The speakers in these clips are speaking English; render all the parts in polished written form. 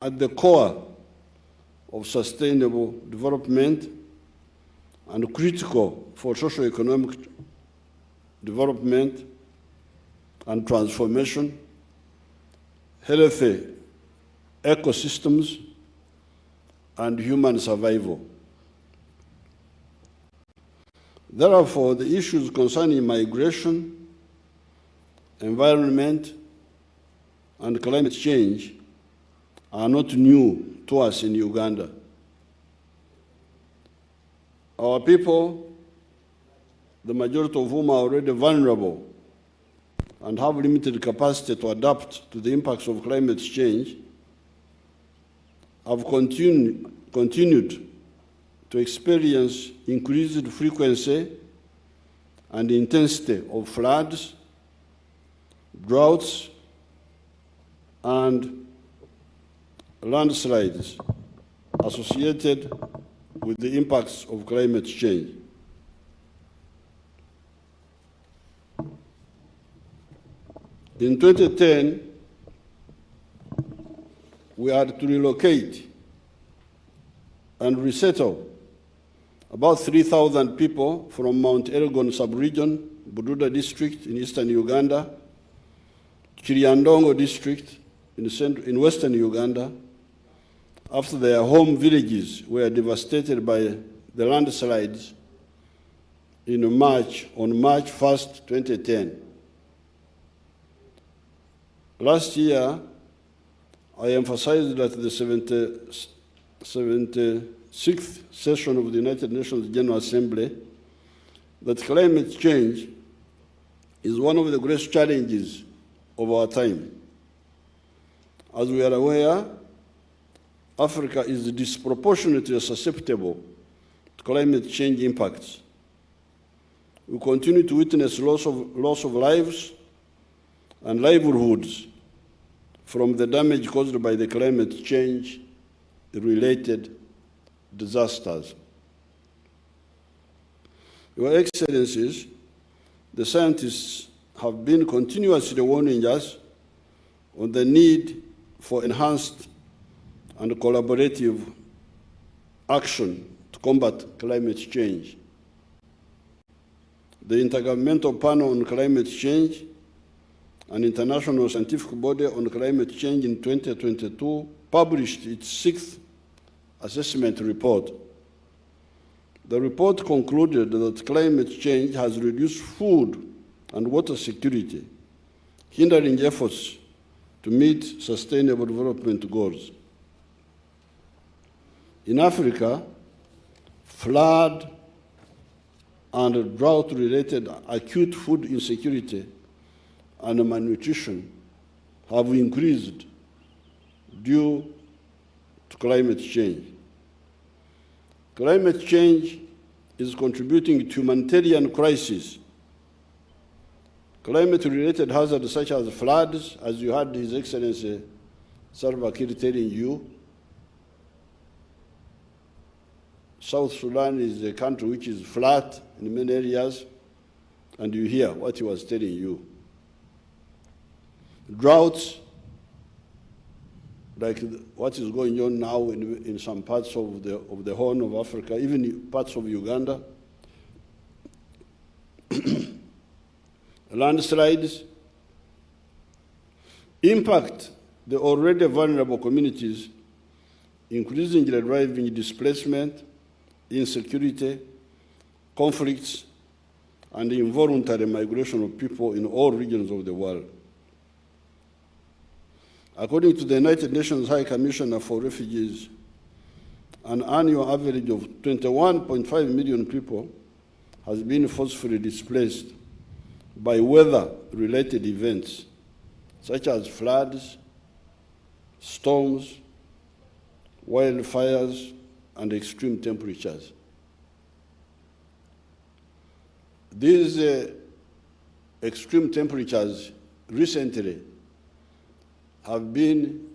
at the core of sustainable development and critical for socio-economic development and transformation, healthy ecosystems, and human survival. Therefore, the issues concerning migration, environment, and climate change are not new to us in Uganda. Our people, the majority of whom are already vulnerable and have limited capacity to adapt to the impacts of climate change, have continued to experience increased frequency and intensity of floods, droughts, and landslides associated with the impacts of climate change. In 2010, we had to relocate and resettle about 3,000 people from Mount Elgon sub-region, Bududa district in eastern Uganda, Kiryandongo district in western Uganda, after their home villages were devastated by the landslides on March 1st, 2010. Last year, I emphasized at the 76th session of the United Nations General Assembly that climate change is one of the greatest challenges of our time. As we are aware, Africa is disproportionately susceptible to climate change impacts. We continue to witness loss of lives and livelihoods from the damage caused by the climate change-related disasters. Your Excellencies, the scientists have been continuously warning us on the need for enhanced and collaborative action to combat climate change. The Intergovernmental Panel on Climate Change, an international scientific body on climate change, in 2022 published its 6th assessment report. The report concluded that climate change has reduced food and water security, hindering efforts to meet sustainable development goals. In Africa, flood and drought-related acute food insecurity and malnutrition have increased due to climate change. Climate change is contributing to humanitarian crises. Climate-related hazards such as floods, as you heard His Excellency Salva Kiir telling you. South Sudan is a country which is flat in many areas, and you hear what he was telling you. Droughts, like what is going on now in some parts of the Horn of Africa, even parts of Uganda. Landslides impact the already vulnerable communities, increasingly driving displacement, insecurity, conflicts, and involuntary migration of people in all regions of the world. According to the United Nations High Commissioner for Refugees, an annual average of 21.5 million people has been forcefully displaced by weather-related events, such as floods, storms, wildfires, and extreme temperatures. These extreme temperatures recently have been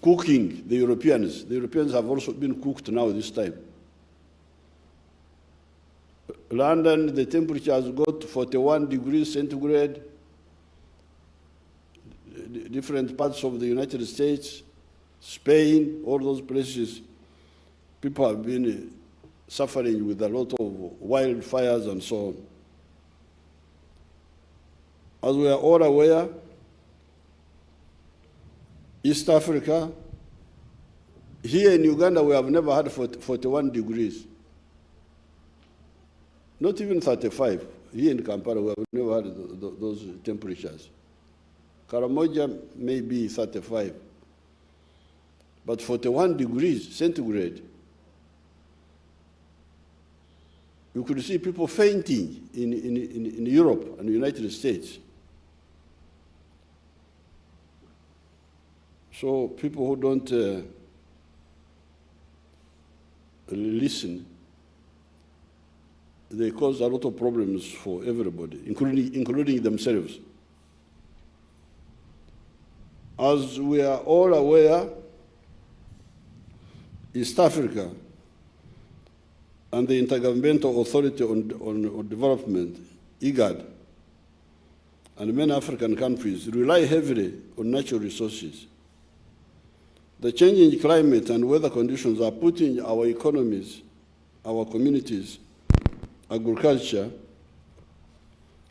cooking the Europeans. The Europeans have also been cooked now this time. London, the temperature has got 41 degrees centigrade. Different parts of the United States, Spain, all those places, people have been suffering with a lot of wildfires and so on. As we are all aware, East Africa, here in Uganda, we have never had 41 degrees. Not even 35. Here in Kampala, we have never had those temperatures. Karamoja may be 35. But 41 degrees centigrade. You could see people fainting in Europe and the United States. So people who don't listen, they cause a lot of problems for everybody, including themselves. As we are all aware, East Africa and the Intergovernmental Authority on Development, IGAD, and many African countries rely heavily on natural resources. The changing climate and weather conditions are putting our economies, our communities, agriculture,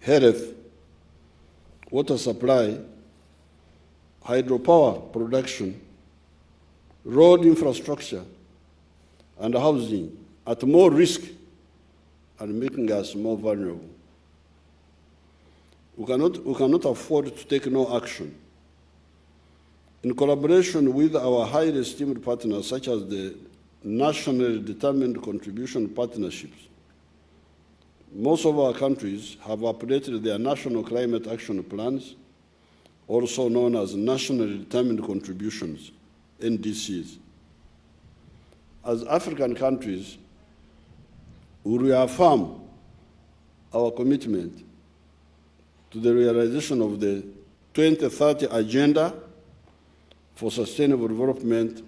health, water supply, hydropower production, road infrastructure, and housing at more risk and making us more vulnerable. We cannot afford to take no action. In collaboration with our highly esteemed partners, such as the Nationally Determined Contribution Partnerships, most of our countries have updated their National Climate Action Plans, also known as Nationally Determined Contributions, NDCs. As African countries, we reaffirm our commitment to the realization of the 2030 Agenda for Sustainable Development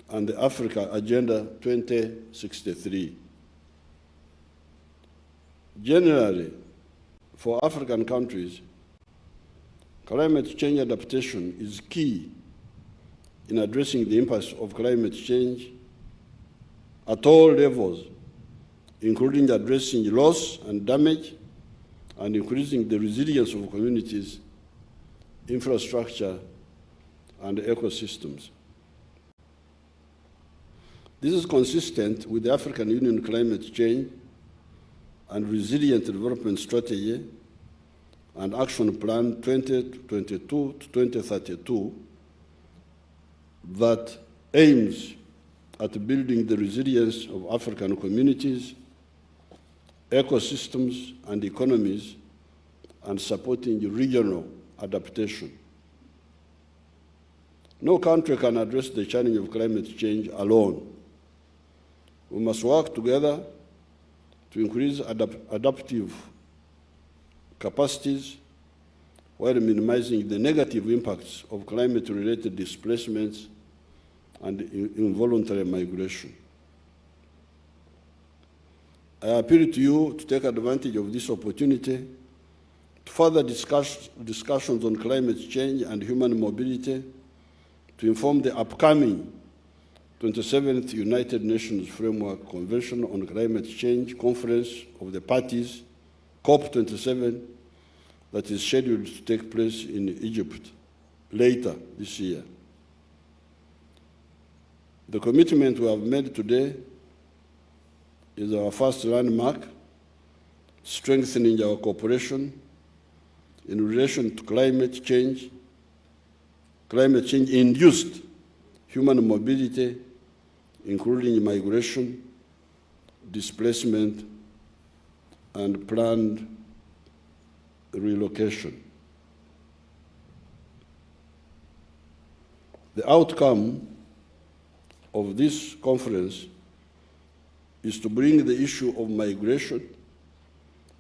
and the Africa Agenda 2063. Generally, for African countries, climate change adaptation is key in addressing the impacts of climate change at all levels, including addressing loss and damage and increasing the resilience of communities, infrastructure, and ecosystems. This is consistent with the African Union Climate Change and Resilient Development Strategy and Action Plan 2022 to 2032 that aims at building the resilience of African communities, ecosystems, and economies, and supporting regional adaptation. No country can address the challenge of climate change alone. We must work together to increase adaptive capacities while minimizing the negative impacts of climate-related displacements and involuntary migration. I appeal to you to take advantage of this opportunity to further discussions on climate change and human mobility, to inform the upcoming 27th United Nations Framework Convention on Climate Change Conference of the Parties, COP27, that is scheduled to take place in Egypt later this year. The commitment we have made today is our first landmark, strengthening our cooperation in relation to climate change-induced human mobility, including migration, displacement, and planned relocation. The outcome of this conference is to bring the issue of migration,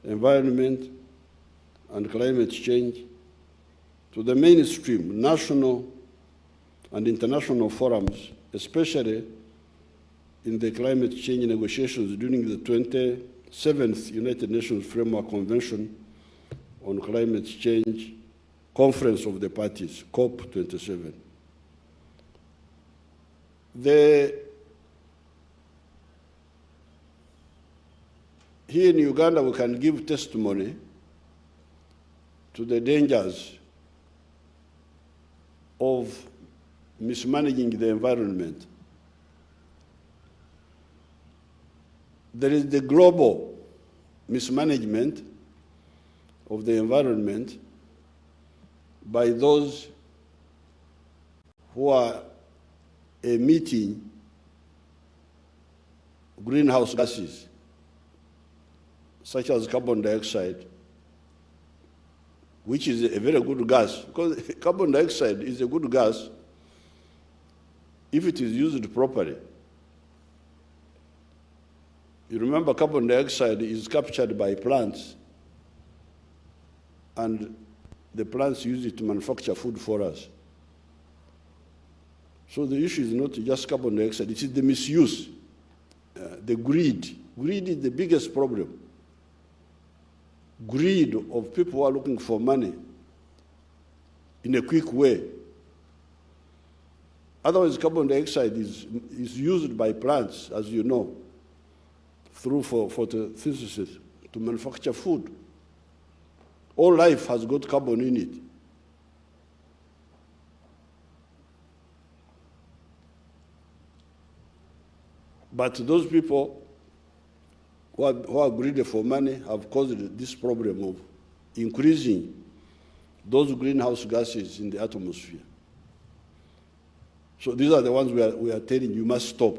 environment, and climate change to the mainstream national and international forums, especially in the climate change negotiations during the 27th United Nations Framework Convention on Climate Change Conference of the Parties, COP27. Here in Uganda, we can give testimony to the dangers of mismanaging the environment. There is the global mismanagement of the environment by those who are emitting greenhouse gases, such as carbon dioxide, which is a very good gas, because carbon dioxide is a good gas if it is used properly. You remember, carbon dioxide is captured by plants, and the plants use it to manufacture food for us. So the issue is not just carbon dioxide, it is the misuse, the greed. Greed is the biggest problem. Greed of people who are looking for money in a quick way. Otherwise, carbon dioxide is used by plants, as you know, through photosynthesis to manufacture food. All life has got carbon in it. But those people who are greedy for money have caused this problem of increasing those greenhouse gases in the atmosphere. So these are the ones we are telling you must stop.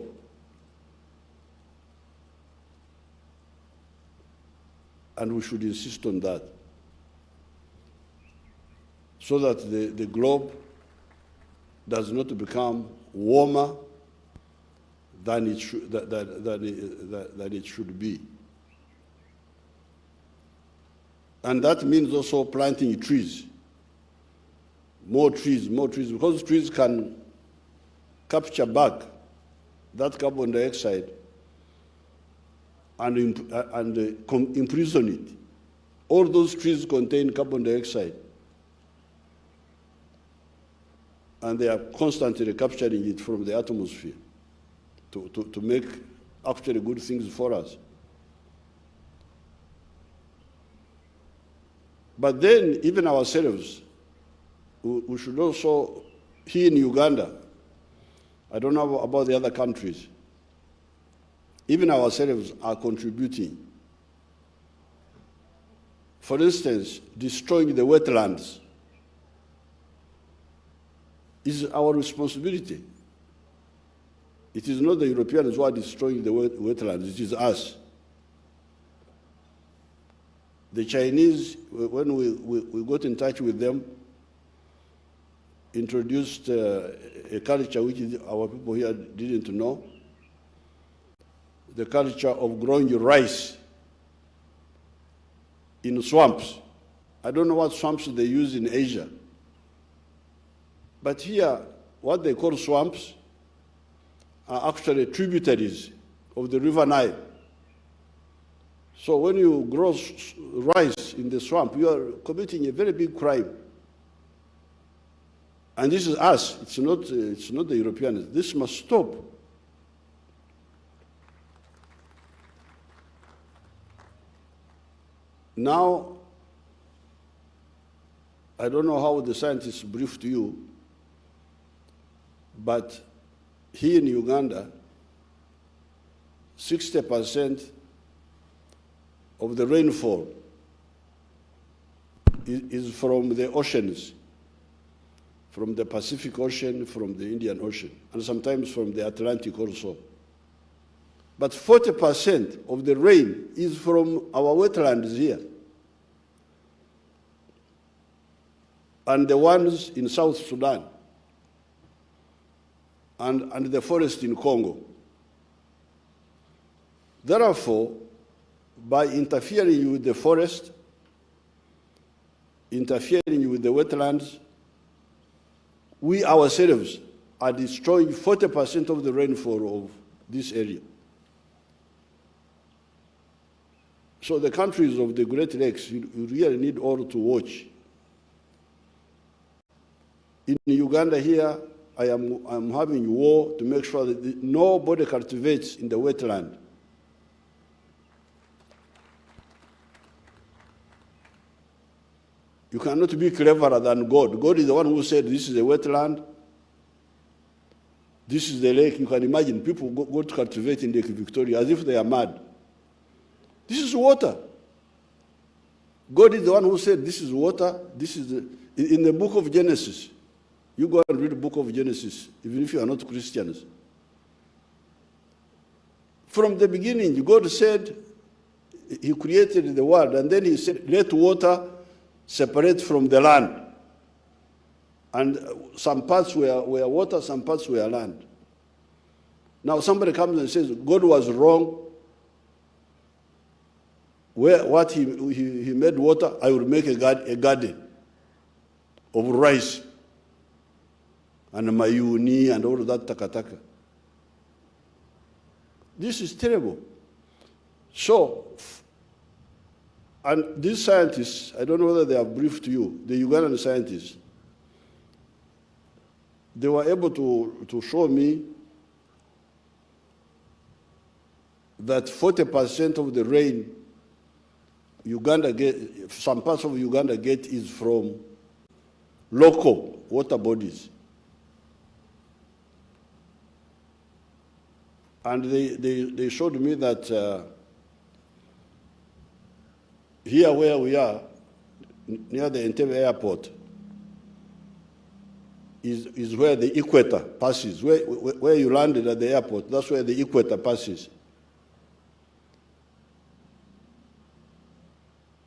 And we should insist on that, so that the globe does not become warmer than it should be. And that means also planting trees, more trees, because trees can capture back that carbon dioxide and imprison it. All those trees contain carbon dioxide, and they are constantly capturing it from the atmosphere to make actually good things for us. But then, even ourselves, we should also, here in Uganda, I don't know about the other countries, even ourselves are contributing. For instance, destroying the wetlands is our responsibility. It is not the Europeans who are destroying the wetlands, it is us. The Chinese, when we got in touch with them, introduced a culture which our people here didn't know, the culture of growing rice in swamps. I don't know what swamps they use in Asia. But here, what they call swamps are actually tributaries of the River Nile. So when you grow rice in the swamp, you are committing a very big crime. And this is us, it's not the Europeans. This must stop. Now, I don't know how the scientists briefed you, but here in Uganda, 60% of the rainfall is from the oceans, from the Pacific Ocean, from the Indian Ocean, and sometimes from the Atlantic also. But 40% of the rain is from our wetlands here. And the ones in South Sudan, and the forest in Congo. Therefore, by interfering with the forest, interfering with the wetlands, we ourselves are destroying 40% of the rainfall of this area. So the countries of the Great Lakes, you really need all to watch. In Uganda here, I'm having war to make sure that nobody cultivates in the wetland. You cannot be cleverer than God. God is the one who said this is a wetland, this is the lake. You can imagine people go to cultivate in Lake Victoria as if they are mad. This is water. God is the one who said this is water. This is in the book of Genesis. You go and read the book of Genesis, even if you are not Christians. From the beginning, God said he created the world, and then he said, let water separate from the land. And some parts were water, some parts were land. Now somebody comes and says, God was wrong. What he made water, I will make a garden of rice and mayuni and all of that takataka. This is terrible. So, and these scientists, I don't know whether they have briefed you, the Ugandan scientists, they were able to show me that 40% of the rain Uganda get, some parts of Uganda get, is from local water bodies. And they showed me that here where we are, near the Entebbe airport, is where the equator passes. Where you landed at the airport, that's where the equator passes.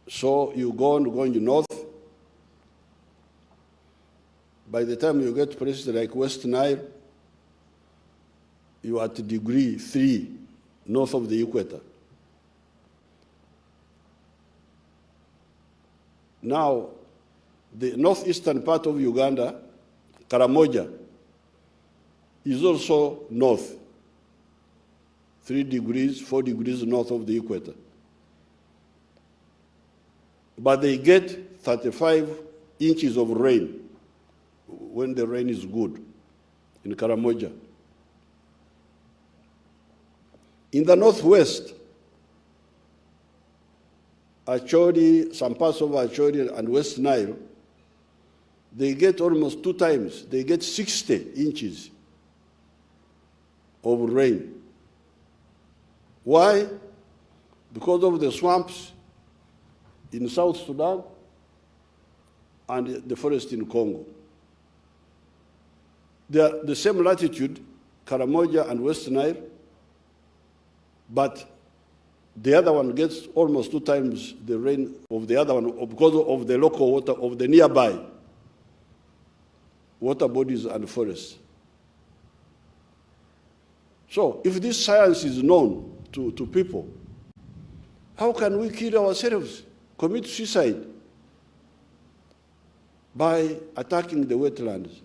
So you going north. By the time you get to places like West Nile, you are at degree 3 north of the equator. Now, the northeastern part of Uganda, Karamoja, is also north, 3 degrees, 4 degrees north of the equator. But they get 35 inches of rain when the rain is good in Karamoja. In the northwest, Acholi, some parts of Acholi and West Nile, they get almost 2 times. They get 60 inches of rain. Why? Because of the swamps in South Sudan and the forest in Congo. They are the same latitude, Karamoja and West Nile, but the other one gets almost 2 times the rain of the other one because of the local water of the nearby water bodies and forests. So if this science is known to people, how can we kill ourselves, commit suicide by attacking the wetlands?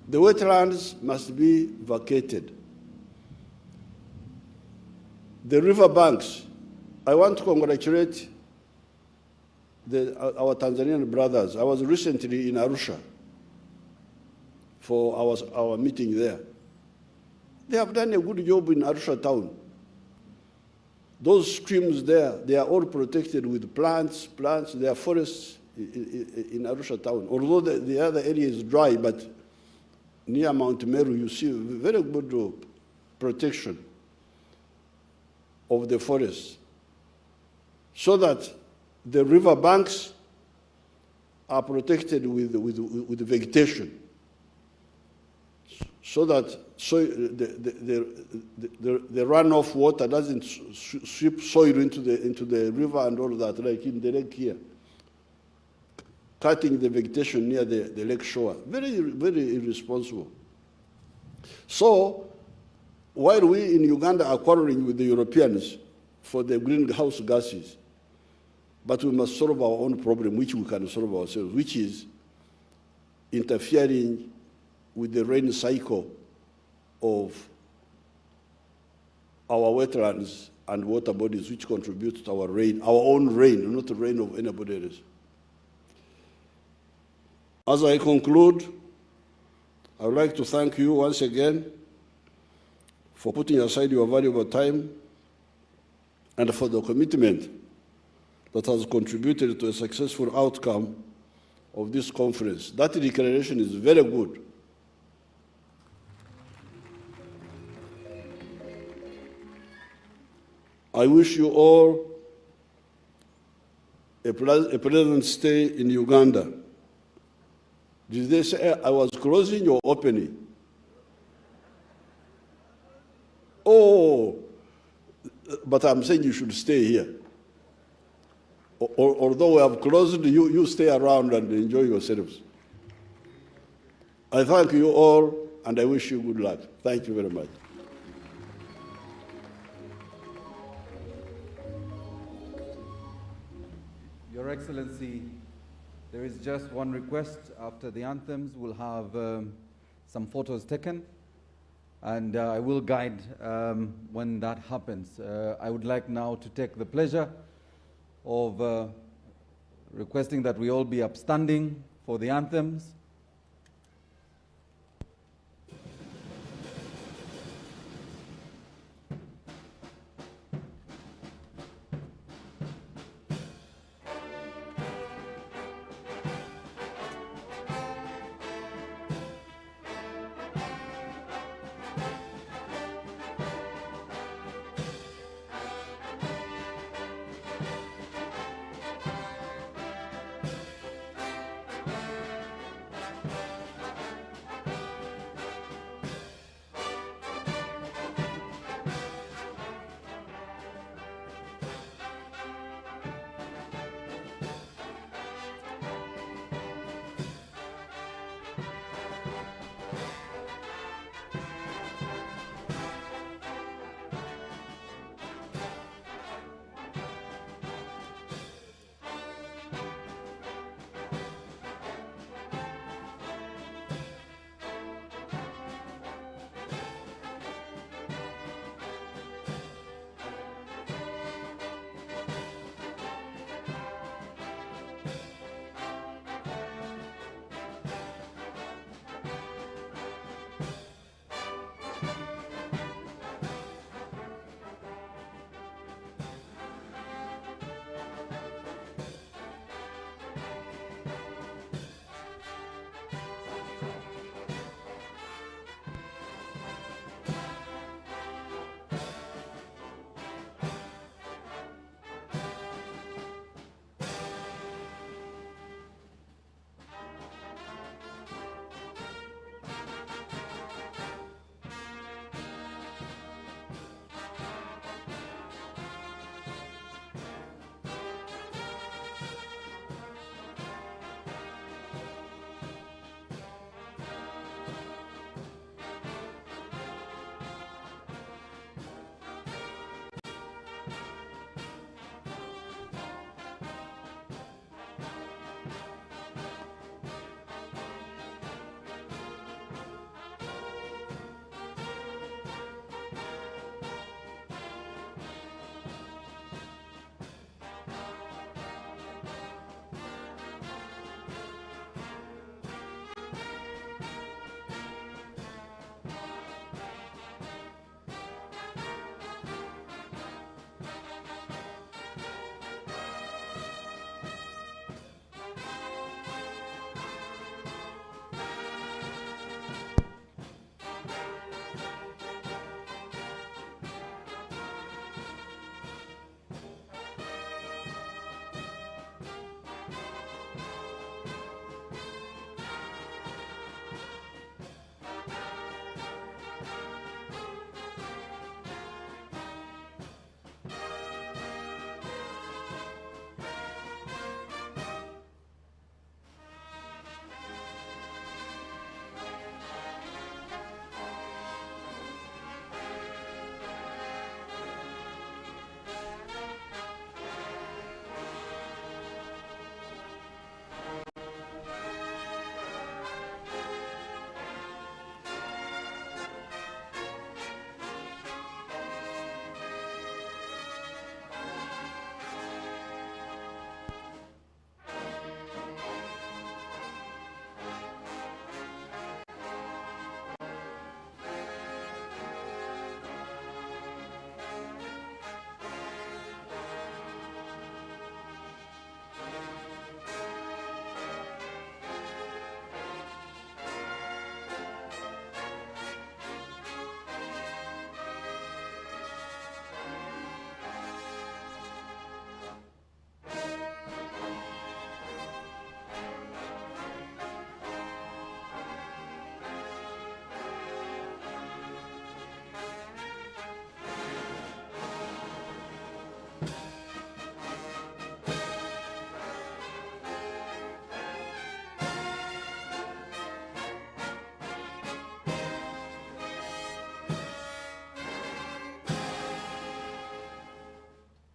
The wetlands must be vacated. The river banks, I want to congratulate our Tanzanian brothers. I was recently in Arusha for our meeting there. They have done a good job in Arusha town. Those streams there, they are all protected with plants, there are forests in Arusha town. Although the other area is dry, but near Mount Meru, you see very good protection of the forests, so that the river banks are protected with vegetation, so that the runoff water doesn't sweep soil into the river and all that, like in the lake here, cutting the vegetation near the lake shore. Very, very irresponsible. So, while we in Uganda are quarreling with the Europeans for the greenhouse gases, but we must solve our own problem, which we can solve ourselves, which is interfering with the rain cycle of our wetlands and water bodies, which contribute to our rain, our own rain, not the rain of anybody else. As I conclude, I would like to thank you once again for putting aside your valuable time and for the commitment that has contributed to a successful outcome of this conference. That declaration is very good. I wish you all a pleasant stay in Uganda. Did they say I was closing or opening? Oh, but I'm saying you should stay here. Although we have closed, you stay around and enjoy yourselves. I thank you all and I wish you good luck. Thank you very much. Your Excellency, there is just one request. After the anthems, we'll have some photos taken, and I will guide when that happens. I would like now to take the pleasure of requesting that we all be upstanding for the anthems.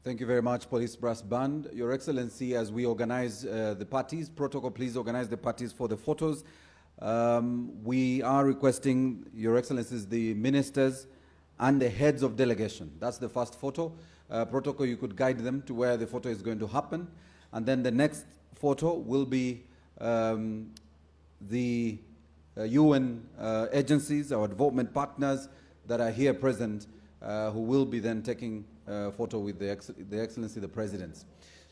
Thank you very much, Police Brass Band. Your Excellency, as we organize the parties, protocol, please organize the parties for the photos. We are requesting, Your Excellencies, the ministers and the heads of delegation. That's the first photo. Protocol, you could guide them to where the photo is going to happen. And then the next photo will be the UN agencies, our development partners that are here present, who will be then taking a photo with the Excellency, the Presidents.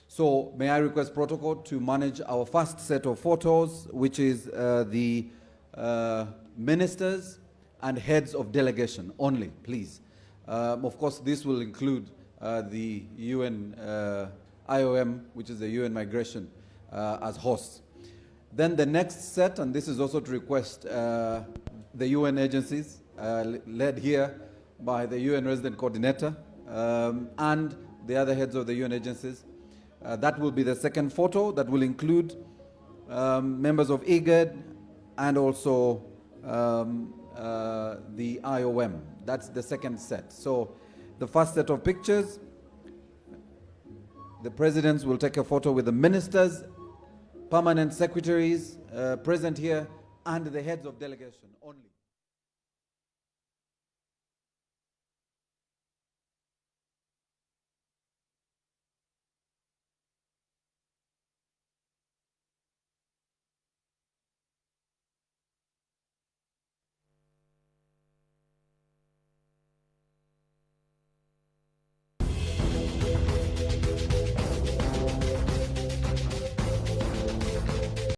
So may I request protocol to manage our first set of photos, which is the ministers and heads of delegation only, please. Of course, this will include the UN IOM, which is the UN Migration, as hosts. Then the next set, and this is also to request the UN agencies, led here by the UN Resident Coordinator and the other heads of the UN agencies. That will be the second photo that will include members of IGAD and also the IOM. That's the second set. So the first set of pictures, the presidents will take a photo with the ministers, permanent secretaries present here, and the heads of delegation only.